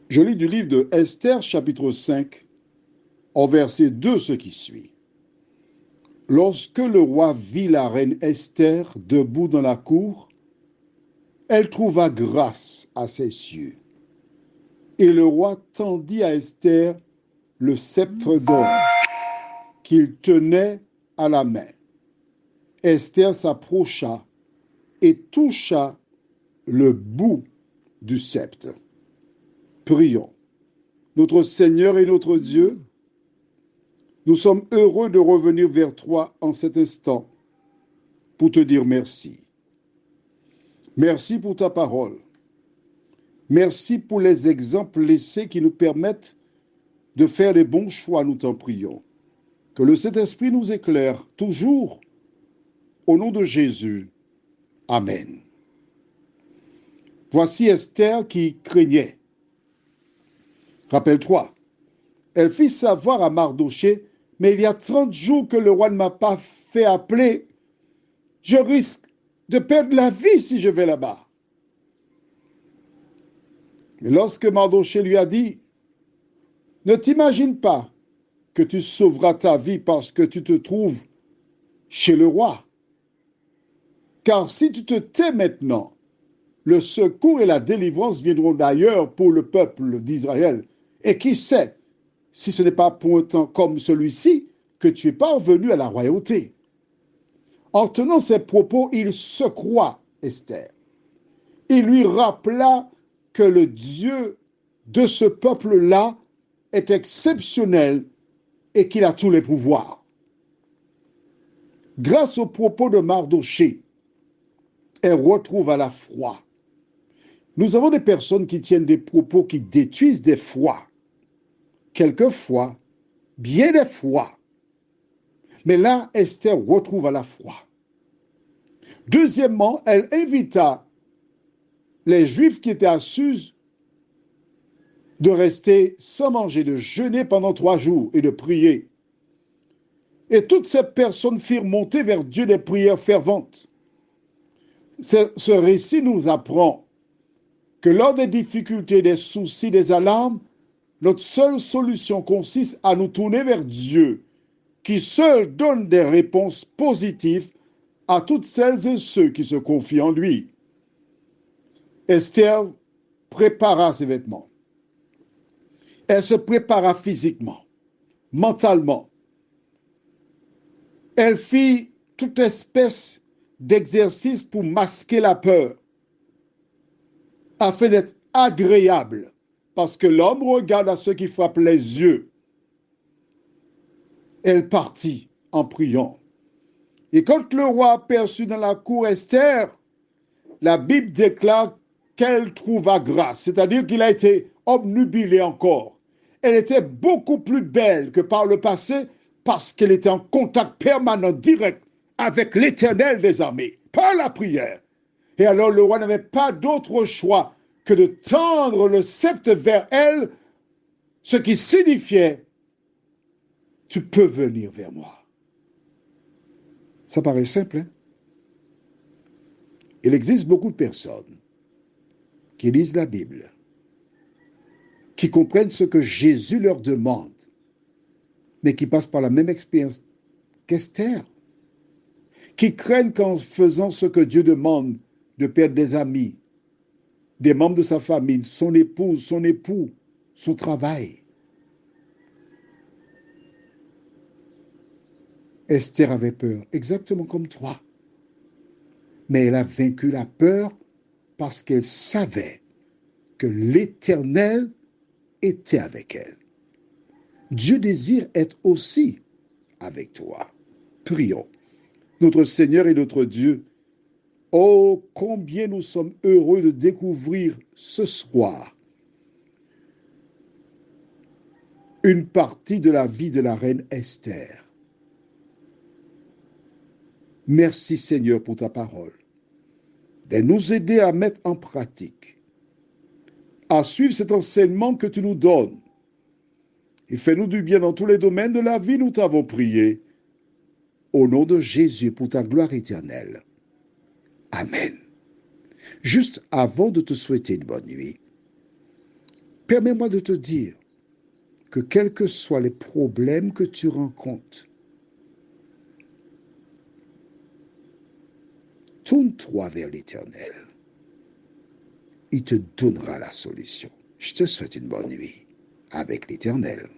Je lis du livre de Esther, chapitre 5, au verset 2, ce qui suit. Lorsque le roi vit la reine Esther debout dans la cour, elle trouva grâce à ses yeux. Et le roi tendit à Esther le sceptre d'or qu'il tenait à la main. Esther s'approcha et toucha le bout du sceptre. Prions. Notre Seigneur et notre Dieu, nous sommes heureux de revenir vers toi en cet instant pour te dire merci. Merci pour ta parole. Merci pour les exemples laissés qui nous permettent de faire les bons choix, nous t'en prions. Que le Saint-Esprit nous éclaire toujours. Au nom de Jésus. Amen. Voici Esther qui craignait. Rappelle-toi, elle fit savoir à Mardochée, mais il y a 30 jours que le roi ne m'a pas fait appeler. Je risque de perdre la vie si je vais là-bas. Mais lorsque Mardochée lui a dit, ne t'imagine pas que tu sauveras ta vie parce que tu te trouves chez le roi. Car si tu te tais maintenant, le secours et la délivrance viendront d'ailleurs pour le peuple d'Israël. Et qui sait si ce n'est pas pour un temps comme celui-ci que tu es parvenu à la royauté. En tenant ces propos, il secoua Esther. Il lui rappela que le Dieu de ce peuple-là est exceptionnel et qu'il a tous les pouvoirs. Grâce aux propos de Mardochée, elle retrouve à la foi. Nous avons des personnes qui tiennent des propos qui détruisent des foi. Quelquefois, bien des fois. Mais là, Esther retrouve à la foi. Deuxièmement, elle invita les Juifs qui étaient à Suse de rester sans manger, de jeûner pendant 3 jours et de prier. Et toutes ces personnes firent monter vers Dieu des prières ferventes. Ce récit nous apprend que lors des difficultés, des soucis, des alarmes, notre seule solution consiste à nous tourner vers Dieu, qui seul donne des réponses positives à toutes celles et ceux qui se confient en lui. Esther prépara ses vêtements. Elle se prépara physiquement, mentalement. Elle fit toute espèce d'exercice pour masquer la peur, afin d'être agréable, parce que l'homme regarde à ce qui frappe les yeux. Elle partit en priant. Et quand le roi aperçut dans la cour Esther, la Bible déclare qu'elle trouva grâce, c'est-à-dire qu'il a été obnubilé encore. Elle était beaucoup plus belle que par le passé parce qu'elle était en contact permanent, direct avec l'Éternel des armées, par la prière. Et alors le roi n'avait pas d'autre choix que de tendre le sceptre vers elle, ce qui signifiait « tu peux venir vers moi ». Ça paraît simple, hein? Il existe beaucoup de personnes qui lisent la Bible, qui comprennent ce que Jésus leur demande, mais qui passent par la même expérience qu'Esther, qui craignent qu'en faisant ce que Dieu demande, de perdre des amis, des membres de sa famille, son épouse, son époux, son travail. Esther avait peur, exactement comme toi. Mais elle a vaincu la peur parce qu'elle savait que l'Éternel était avec elle. Dieu désire être aussi avec toi. Prions. Notre Seigneur et notre Dieu, oh, combien nous sommes heureux de découvrir ce soir une partie de la vie de la reine Esther. Merci Seigneur pour ta parole, de nous aider à mettre en pratique, à suivre cet enseignement que tu nous donnes. Et fais-nous du bien dans tous les domaines de la vie, nous t'avons prié. Au nom de Jésus, pour ta gloire éternelle. Amen. Juste avant de te souhaiter une bonne nuit, Permets-moi de te dire que quels que soient les problèmes que tu rencontres, tourne-toi vers l'Éternel. Il te donnera la solution. Je te souhaite une bonne nuit avec l'Éternel.